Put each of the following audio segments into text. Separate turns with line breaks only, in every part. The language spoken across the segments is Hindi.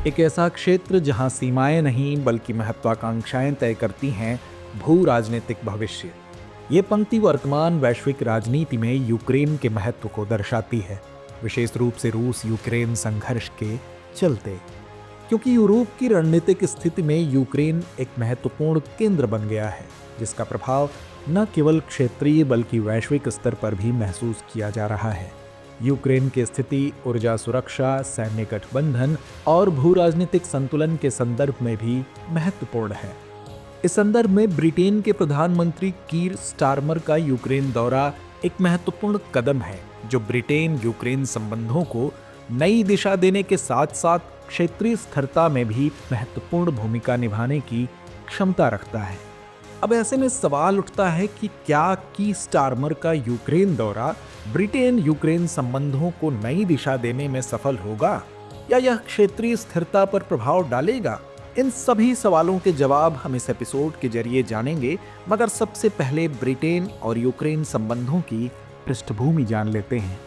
एक ऐसा क्षेत्र जहां सीमाएं नहीं बल्कि महत्वाकांक्षाएं तय करती हैं भू राजनीतिक भविष्य। ये पंक्ति वर्तमान वैश्विक राजनीति में यूक्रेन के महत्व को दर्शाती है, विशेष रूप से रूस यूक्रेन संघर्ष के चलते। क्योंकि यूरोप की रणनीतिक स्थिति में यूक्रेन एक महत्वपूर्ण केंद्र बन गया है, जिसका प्रभाव न केवल क्षेत्रीय बल्कि वैश्विक स्तर पर भी महसूस किया जा रहा है। यूक्रेन की स्थिति ऊर्जा सुरक्षा, सैन्य गठबंधन और भू राजनीतिक संतुलन के संदर्भ में भी महत्वपूर्ण है। इस संदर्भ में ब्रिटेन के प्रधानमंत्री कीर स्टारमर का यूक्रेन दौरा एक महत्वपूर्ण कदम है, जो ब्रिटेन यूक्रेन संबंधों को नई दिशा देने के साथ साथ क्षेत्रीय स्थिरता में भी महत्वपूर्ण भूमिका निभाने की क्षमता रखता है। अब ऐसे में सवाल उठता है कि क्या कीर स्टारमर का यूक्रेन दौरा ब्रिटेन यूक्रेन संबंधों को नई दिशा देने में सफल होगा या यह क्षेत्रीय स्थिरता पर प्रभाव डालेगा? इन सभी सवालों के जवाब हम इस एपिसोड के जरिए जानेंगे, मगर सबसे पहले ब्रिटेन और यूक्रेन संबंधों की पृष्ठभूमि जान लेते हैं।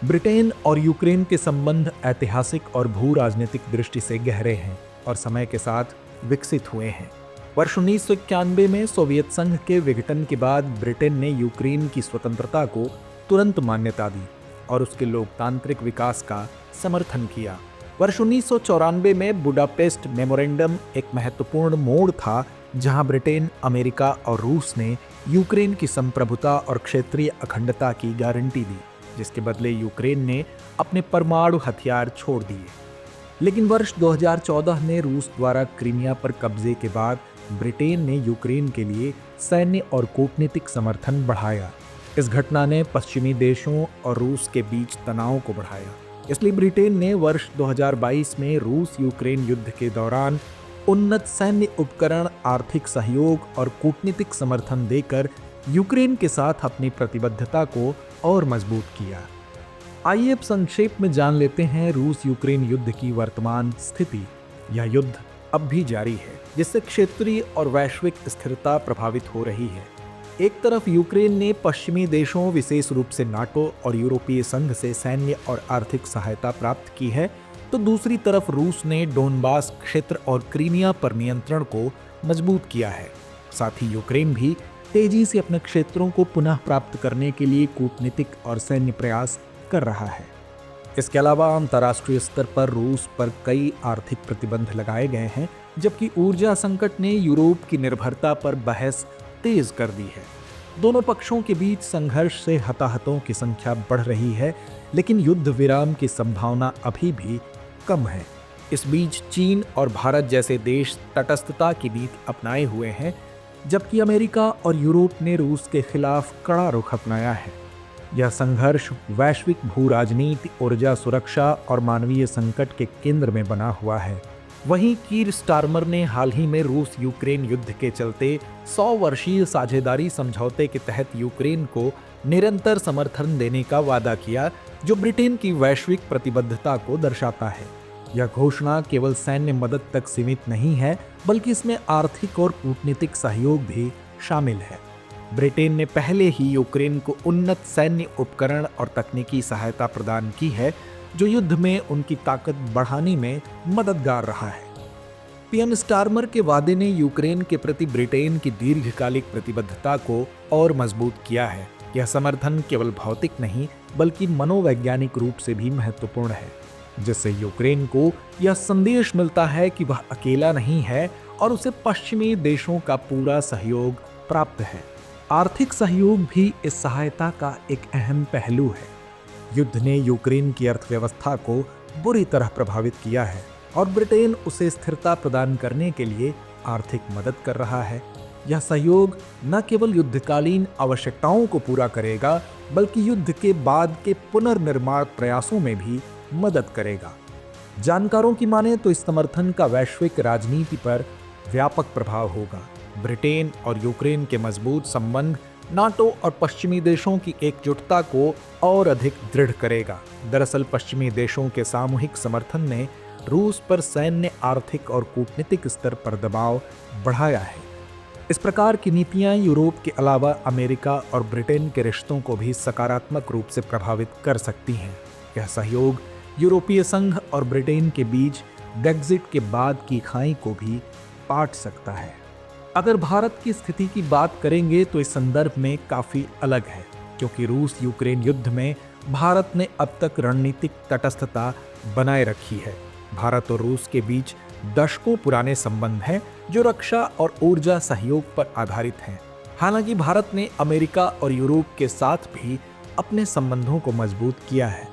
ब्रिटेन और यूक्रेन के संबंध ऐतिहासिक और भू राजनीतिक दृष्टि से गहरे हैं और समय के साथ विकसित हुए हैं। वर्ष 1991 में सोवियत संघ के विघटन के बाद ब्रिटेन ने यूक्रेन की स्वतंत्रता को तुरंत मान्यता दी और उसके लोकतांत्रिक विकास का समर्थन किया। वर्ष 1994 में बुडापेस्ट मेमोरेंडम एक महत्वपूर्ण मोड़ था, जहां ब्रिटेन, अमेरिका और रूस ने यूक्रेन की संप्रभुता और क्षेत्रीय अखंडता की गारंटी दी, जिसके बदले यूक्रेन ने अपने परमाणु हथियार छोड़ दिए। लेकिन वर्ष 2014 में रूस द्वारा क्रीमिया पर कब्जे के बाद ब्रिटेन ने यूक्रेन के लिए सैन्य और कूटनीतिक समर्थन बढ़ाया। इस घटना ने पश्चिमी देशों और रूस के बीच तनाव को बढ़ाया। इसलिए ब्रिटेन ने वर्ष 2022 में रूस यूक्रेन युद्ध के दौरान उन्नत सैन्य उपकरण, आर्थिक सहयोग और कूटनीतिक समर्थन देकर यूक्रेन के साथ अपनी प्रतिबद्धता को और मजबूत किया। आइए अब संक्षेप में जान लेते हैं रूस यूक्रेन युद्ध की वर्तमान स्थिति। यह युद्ध अब भी जारी है, जिससे क्षेत्रीय और वैश्विक स्थिरता प्रभावित हो रही है। एक तरफ यूक्रेन ने पश्चिमी देशों, विशेष रूप से नाटो और यूरोपीय संघ से सैन्य और आर्थिक सहायता प्राप्त की है, तो दूसरी तरफ रूस ने डोनबास क्षेत्र और क्रीमिया पर नियंत्रण को मजबूत किया है। साथ ही यूक्रेन भी तेजी से अपने क्षेत्रों को पुनः प्राप्त करने के लिए कूटनीतिक और सैन्य प्रयास कर रहा है। इसके अलावा अंतर्राष्ट्रीय स्तर पर रूस पर कई आर्थिक प्रतिबंध लगाए गए हैं, जबकि ऊर्जा संकट ने यूरोप की निर्भरता पर बहस तेज कर दी है। दोनों पक्षों के बीच संघर्ष से हताहतों की संख्या बढ़ रही है, लेकिन युद्ध विराम की संभावना अभी भी कम है। इस बीच चीन और भारत जैसे देश तटस्थता की नीति अपनाए हुए हैं, जबकि अमेरिका और यूरोप ने रूस के खिलाफ कड़ा रुख अपनाया है। यह संघर्ष वैश्विक भू राजनीति, ऊर्जा सुरक्षा और मानवीय संकट के केंद्र में बना हुआ है। वहीं कीर स्टारमर ने हाल ही में रूस यूक्रेन युद्ध के चलते 100 वर्षीय साझेदारी समझौते के तहत यूक्रेन को निरंतर समर्थन देने का वादा किया, जो ब्रिटेन की वैश्विक प्रतिबद्धता को दर्शाता है। यह घोषणा केवल सैन्य मदद तक सीमित नहीं है, बल्कि इसमें आर्थिक और कूटनीतिक सहयोग भी शामिल है। ब्रिटेन ने पहले ही यूक्रेन को उन्नत सैन्य उपकरण और तकनीकी सहायता प्रदान की है, जो युद्ध में उनकी ताकत बढ़ाने में मददगार रहा है। पीएम स्टारमर के वादे ने यूक्रेन के प्रति ब्रिटेन की दीर्घकालिक प्रतिबद्धता को और मजबूत किया है। यह समर्थन केवल भौतिक नहीं बल्कि मनोवैज्ञानिक रूप से भी महत्वपूर्ण है, जिससे यूक्रेन को यह संदेश मिलता है कि वह अकेला नहीं है और उसे पश्चिमी देशों का पूरा सहयोग प्राप्त है। आर्थिक सहयोग भी इस सहायता का एक अहम पहलू है। युद्ध ने यूक्रेन की अर्थव्यवस्था को बुरी तरह प्रभावित किया है और ब्रिटेन उसे स्थिरता प्रदान करने के लिए आर्थिक मदद कर रहा है। यह सहयोग न केवल युद्धकालीन आवश्यकताओं को पूरा करेगा, बल्कि युद्ध के बाद के पुनर्निर्माण प्रयासों में भी मदद करेगा। जानकारों की माने तो इस समर्थन का वैश्विक राजनीति पर व्यापक प्रभाव होगा। ब्रिटेन और यूक्रेन के मजबूत संबंध नाटो और पश्चिमी देशों की एकजुटता को और अधिक दृढ़ करेगा। दरअसल पश्चिमी देशों के सामूहिक समर्थन ने रूस पर सैन्य, आर्थिक और कूटनीतिक स्तर पर दबाव बढ़ाया है। इस प्रकार की नीतियां यूरोप के अलावा अमेरिका और ब्रिटेन के रिश्तों को भी सकारात्मक रूप से प्रभावित कर सकती हैं। यह सहयोग यूरोपीय संघ और ब्रिटेन के बीच ब्रेग्जिट के बाद की खाई को भी पाट सकता है। अगर भारत की स्थिति की बात करेंगे तो इस संदर्भ में काफी अलग है, क्योंकि रूस यूक्रेन युद्ध में भारत ने अब तक रणनीतिक तटस्थता बनाए रखी है। भारत और रूस के बीच दशकों पुराने संबंध हैं जो रक्षा और ऊर्जा सहयोग पर आधारित हैं। हालांकि भारत ने अमेरिका और यूरोप के साथ भी अपने संबंधों को मजबूत किया है।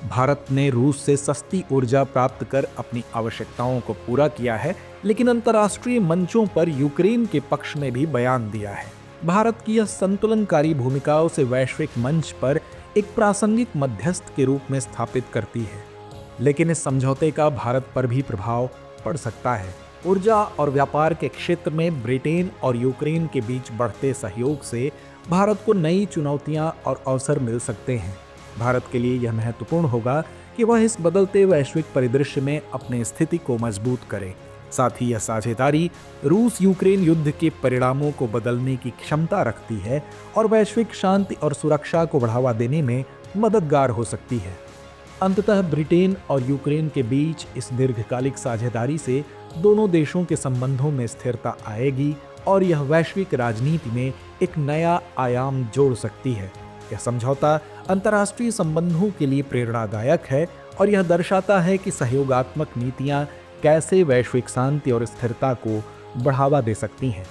भारत ने रूस से सस्ती ऊर्जा प्राप्त कर अपनी आवश्यकताओं को पूरा किया है, लेकिन अंतर्राष्ट्रीय मंचों पर यूक्रेन के पक्ष में भी बयान दिया है। भारत की यह संतुलनकारी भूमिकाओं से वैश्विक मंच पर एक प्रासंगिक मध्यस्थ के रूप में स्थापित करती है, लेकिन इस समझौते का भारत पर भी प्रभाव पड़ सकता है। ऊर्जा और व्यापार के क्षेत्र में ब्रिटेन और यूक्रेन के बीच बढ़ते सहयोग से भारत को नई चुनौतियां और अवसर मिल सकते हैं। भारत के लिए यह महत्वपूर्ण होगा कि वह इस बदलते वैश्विक परिदृश्य में अपनी स्थिति को मजबूत करे। साथ ही यह साझेदारी रूस यूक्रेन युद्ध के परिणामों को बदलने की क्षमता रखती है और वैश्विक शांति और सुरक्षा को बढ़ावा देने में मददगार हो सकती है। अंततः ब्रिटेन और यूक्रेन के बीच इस दीर्घकालिक साझेदारी से दोनों देशों के संबंधों में स्थिरता आएगी और यह वैश्विक राजनीति में एक नया आयाम जोड़ सकती है। यह समझौता अंतर्राष्ट्रीय संबंधों के लिए प्रेरणादायक है और यह दर्शाता है कि सहयोगात्मक नीतियां कैसे वैश्विक शांति और स्थिरता को बढ़ावा दे सकती हैं।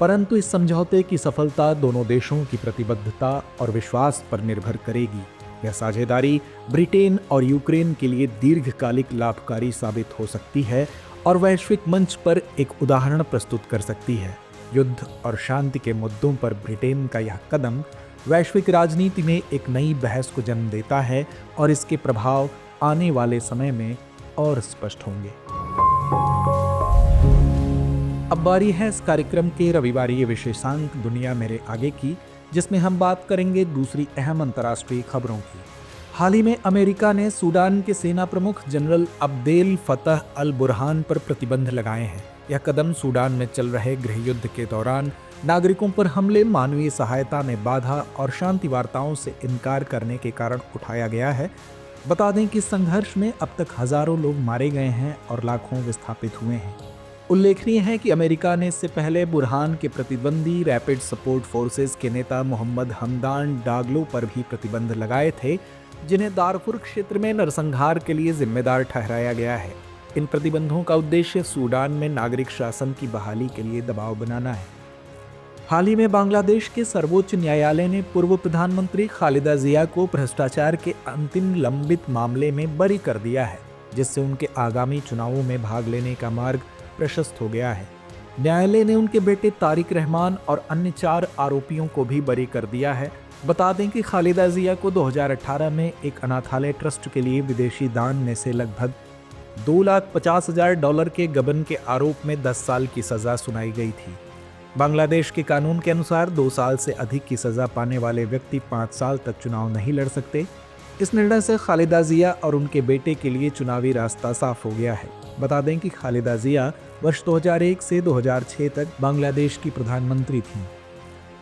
परंतु इस समझौते की सफलता दोनों देशों की प्रतिबद्धता और विश्वास पर निर्भर करेगी। यह साझेदारी ब्रिटेन और यूक्रेन के लिए दीर्घकालिक लाभकारी साबित हो सकती है और वैश्विक मंच पर एक उदाहरण प्रस्तुत कर सकती है। युद्ध और शांति के मुद्दों पर ब्रिटेन का यह कदम वैश्विक राजनीति में एक नई बहस को जन्म देता है और इसके प्रभाव आने वाले समय में और स्पष्ट होंगे। अब बारी है इस कार्यक्रम के रविवारी विशेषांक दुनिया मेरे आगे की, जिसमें हम बात करेंगे दूसरी अहम अंतर्राष्ट्रीय खबरों की। हाल ही में अमेरिका ने सूडान के सेना प्रमुख जनरल अब्देल फतह अल बुरहान पर प्रतिबंध लगाए हैं। यह कदम सूडान में चल रहे गृह युद्ध के दौरान नागरिकों पर हमले, मानवीय सहायता में बाधा और शांति वार्ताओं से इनकार करने के कारण उठाया गया है। बता दें कि संघर्ष में अब तक हजारों लोग मारे गए हैं और लाखों विस्थापित हुए हैं। उल्लेखनीय है कि अमेरिका ने इससे पहले बुरहान के प्रतिद्वंदी रैपिड सपोर्ट फोर्सेस के नेता मोहम्मद हमदान डागलो पर भी प्रतिबंध लगाए थे, जिन्हें दारफुर क्षेत्र में नरसंहार के लिए जिम्मेदार ठहराया गया है। इन प्रतिबंधों का उद्देश्य सूडान में नागरिक शासन की बहाली के लिए दबाव बनाना है। हाल ही में बांग्लादेश के सर्वोच्च न्यायालय ने पूर्व प्रधानमंत्री खालिदा जिया को भ्रष्टाचार के अंतिम लंबित मामले में बरी कर दिया है, जिससे उनके आगामी चुनावों में भाग लेने का मार्ग प्रशस्त हो गया है। न्यायालय ने उनके बेटे तारिक रहमान और अन्य 4 आरोपियों को भी बरी कर दिया है। बता दें कि खालिदा जिया को 2018 में एक अनाथालय ट्रस्ट के लिए विदेशी दान में से लगभग $2,50,000 के गबन के आरोप में 10 साल की सजा सुनाई गई थी। बांग्लादेश के कानून के अनुसार 2 साल से अधिक की सजा पाने वाले व्यक्ति 5 साल तक चुनाव नहीं लड़ सकते। इस निर्णय से खालिदा जिया और उनके बेटे के लिए चुनावी रास्ता साफ हो गया है। बता दें कि खालिदा जिया वर्ष 2001 से 2006 तक बांग्लादेश की प्रधानमंत्री थीं।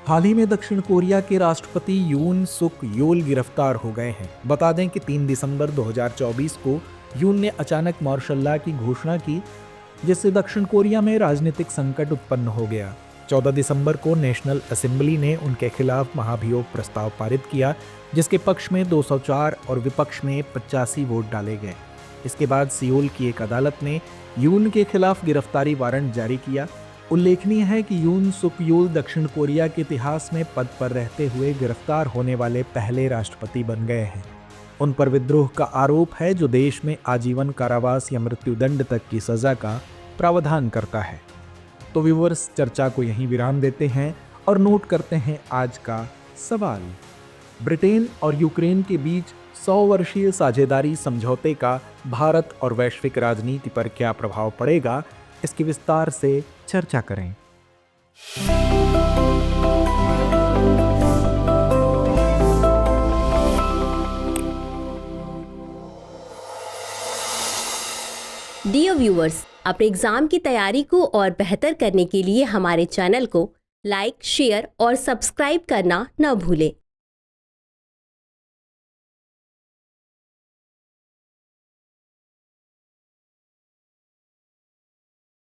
हाल ही में दक्षिण कोरिया के राष्ट्रपति यून सुक योल गिरफ्तार हो गए हैं। बता दें कि 3 दिसंबर 2024 को यून ने अचानक मार्शल लॉ की घोषणा की, जिससे दक्षिण कोरिया में राजनीतिक संकट उत्पन्न हो गया। 14 दिसंबर को नेशनल असेंबली ने उनके खिलाफ महाभियोग प्रस्ताव पारित किया, जिसके पक्ष में 204 और विपक्ष में 85 वोट डाले गए। इसके बाद सियोल की एक अदालत ने यून के खिलाफ गिरफ्तारी वारंट जारी किया। उल्लेखनीय है कि यून सुक योल दक्षिण कोरिया के इतिहास में पद पर रहते हुए गिरफ्तार होने वाले पहले राष्ट्रपति बन गए हैं। उन पर विद्रोह का आरोप है, जो देश में आजीवन कारावास या मृत्युदंड तक की सजा का प्रावधान करता है। तो व्यूअर्स, चर्चा को यहीं विराम देते हैं और नोट करते हैं आज का सवाल। ब्रिटेन और यूक्रेन के बीच 100 वर्षीय साझेदारी समझौते का भारत और वैश्विक राजनीति पर क्या प्रभाव पड़ेगा, इसकी विस्तार से चर्चा करें।
डियर व्यूअर्स, अपने एग्जाम की तैयारी को और बेहतर करने के लिए हमारे चैनल को लाइक, शेयर और सब्सक्राइब करना न भूलें।